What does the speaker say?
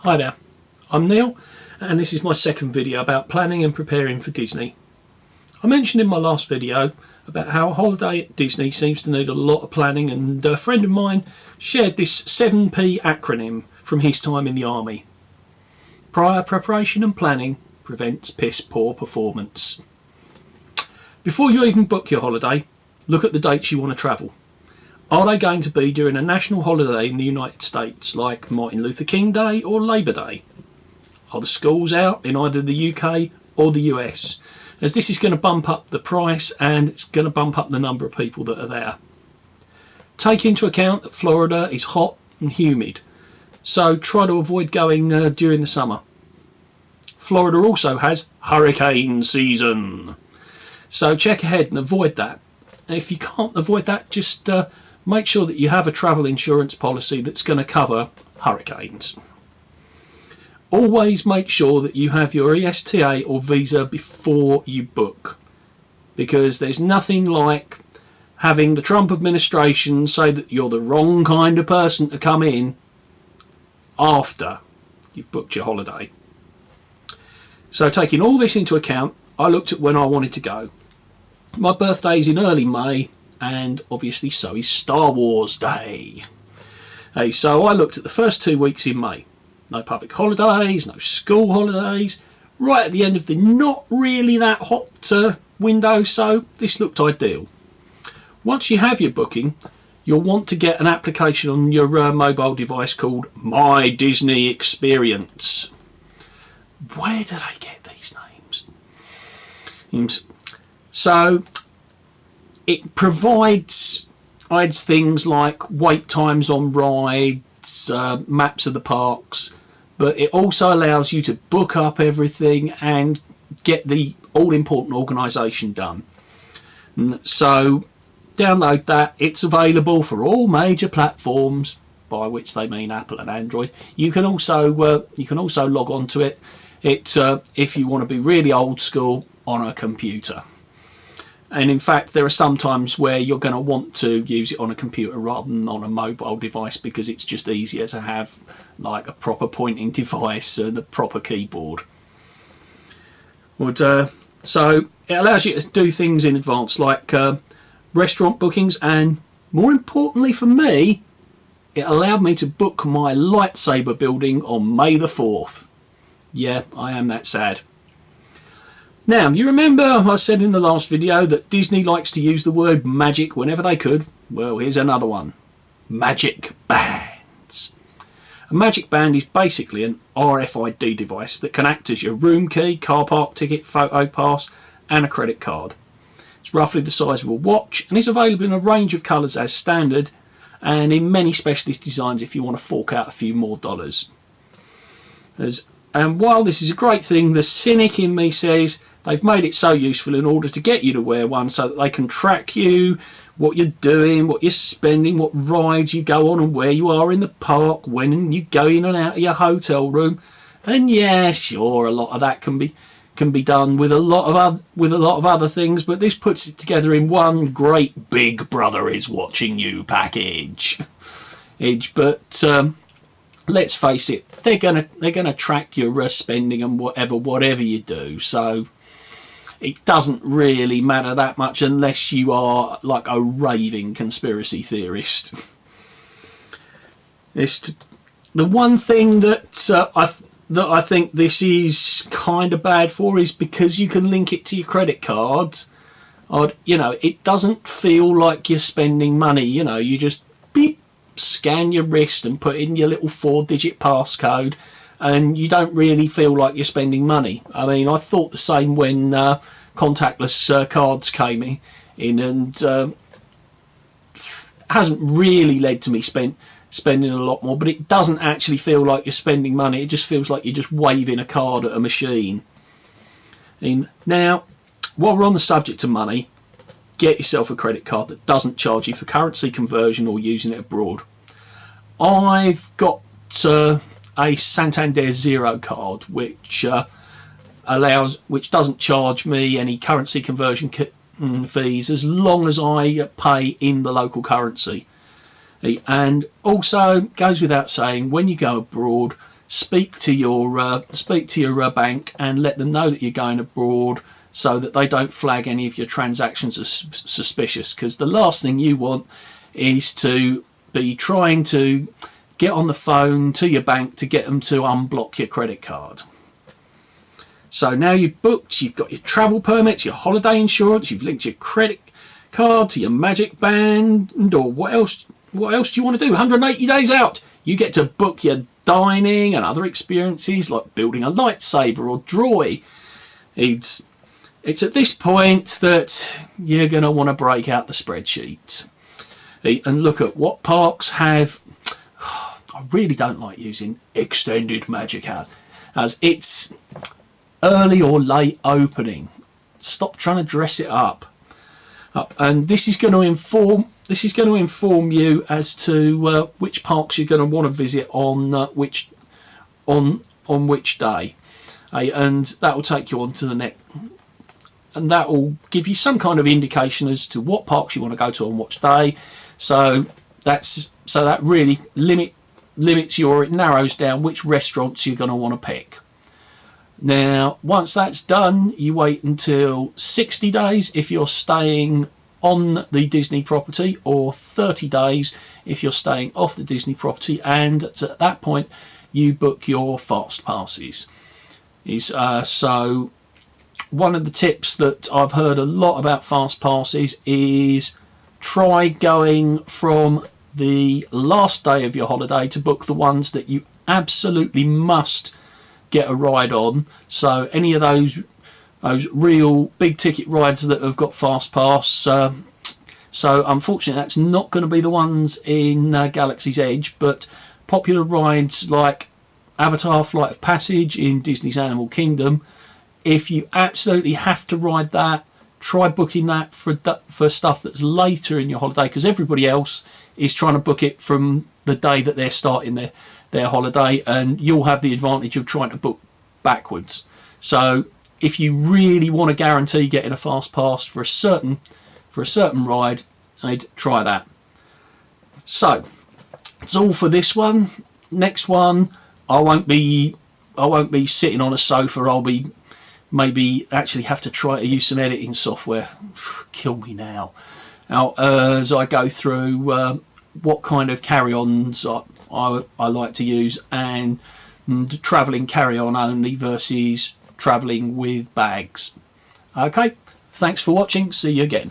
Hi there, I'm Neil and this is my second video about planning and preparing for Disney. I mentioned in my last video about how a holiday at Disney seems to need a lot of planning, and a friend of mine shared this 7P acronym from his time in the army. Prior preparation and planning prevents piss poor performance. Before you even book your holiday, look at the dates you want to travel. Are they going to be during a national holiday in the United States like Martin Luther King Day or Labour Day? Are the schools out in either the UK or the US? As this is going to bump up the price and it's going to bump up the number of people that are there. Take into account that Florida is hot and humid, so try to avoid going during the summer. Florida also has hurricane season, so check ahead and avoid that. And if you can't avoid that, just make sure that you have a travel insurance policy that's going to cover hurricanes. Always make sure that you have your ESTA or visa before you book, because there's nothing like having the Trump administration say that you're the wrong kind of person to come in after you've booked your holiday. So taking all this into account, I looked at when I wanted to go. My birthday is in early May, and obviously so is Star Wars Day. So I looked at the first 2 weeks in May. No public holidays, no school holidays, right at the end of the not really that hot window, so this looked ideal. Once you have your booking, you'll want to get an application on your mobile device called My Disney Experience. Where did I get these names? So it provides things like wait times on rides, maps of the parks, but it also allows you to book up everything and get the all-important organisation done. So download that. It's available for all major platforms, by which they mean Apple and Android. You can also log on to it. If you want to be really old school, on a computer. And in fact, there are some times where you're going to want to use it on a computer rather than on a mobile device, because it's just easier to have like a proper pointing device and a proper keyboard. So it allows you to do things in advance, like restaurant bookings, and more importantly for me, it allowed me to book my lightsaber building on May the 4th. Yeah, I am that sad. Now, you remember I said in the last video that Disney likes to use the word magic whenever they could? Well, here's another one. Magic bands. A magic band is basically an RFID device that can act as your room key, car park ticket, photo pass and a credit card. It's roughly the size of a watch and is available in a range of colours as standard, and in many specialist designs if you want to fork out a few more dollars. And while this is a great thing, the cynic in me says they've made it so useful in order to get you to wear one so that they can track you, what you're doing, what you're spending, what rides you go on and where you are in the park, when you go in and out of your hotel room. And yeah, sure, a lot of that can be done with a lot of other things, but this puts it together in one great Big Brother is watching you package. But let's face it, they're gonna track your spending and whatever you do. So it doesn't really matter that much unless you are like a raving conspiracy theorist. The one thing that I think this is kind of bad for is because you can link it to your credit cards. It doesn't feel like you're spending money. You just beep, scan your wrist and put in your little 4-digit passcode, and you don't really feel like you're spending money. I mean, I thought the same when contactless cards came in, and hasn't really led to me spending a lot more, but it doesn't actually feel like you're spending money. It just feels like you're just waving a card at a machine. And now, while we're on the subject of money, get yourself a credit card that doesn't charge you for currency conversion or using it abroad. I've got a Santander Zero card which doesn't charge me any currency conversion fees as long as I pay in the local currency. And also goes without saying, when you go abroad, speak to your bank and let them know that you're going abroad, so that they don't flag any of your transactions as suspicious, because the last thing you want is to be trying to get on the phone to your bank to get them to unblock your credit card. So now you've booked, you've got your travel permits, your holiday insurance, you've linked your credit card to your Magic Band, or what else do you want to do? 180 days out, you get to book your dining and other experiences like building a lightsaber or Droy. It's at this point that you're going to want to break out the spreadsheets and look at what parks have. I really don't like using extended magic hours, as it's early or late opening. Stop trying to dress it up. And this is going to inform you as to which parks you're going to want to visit on which day, and that will take you on to the next. And that will give you some kind of indication as to what parks you want to go to on which day. So that really it narrows down which restaurants you're going to want to pick. Now, once that's done, you wait until 60 days if you're staying on the Disney property, or 30 days if you're staying off the Disney property, and at that point you book your fast passes. So one of the tips that I've heard a lot about fast passes is try going from the last day of your holiday to book the ones that you absolutely must get a ride on. So any of those real big ticket rides that have got fast pass. So unfortunately that's not going to be the ones in Galaxy's Edge, but popular rides like Avatar Flight of Passage in Disney's Animal Kingdom, if you absolutely have to ride that, try booking that for stuff that's later in your holiday, because everybody else is trying to book it from the day that they're starting their holiday, and you'll have the advantage of trying to book backwards. So if you really want to guarantee getting a fast pass for a certain ride, I'd try that. So that's all for this one. Next one, I won't be sitting on a sofa. I'll be maybe actually have to try to use some editing software. Kill me now. As I go through what kind of carry-ons I like to use, and travelling carry-on only versus travelling with bags. Okay, thanks for watching. See you again.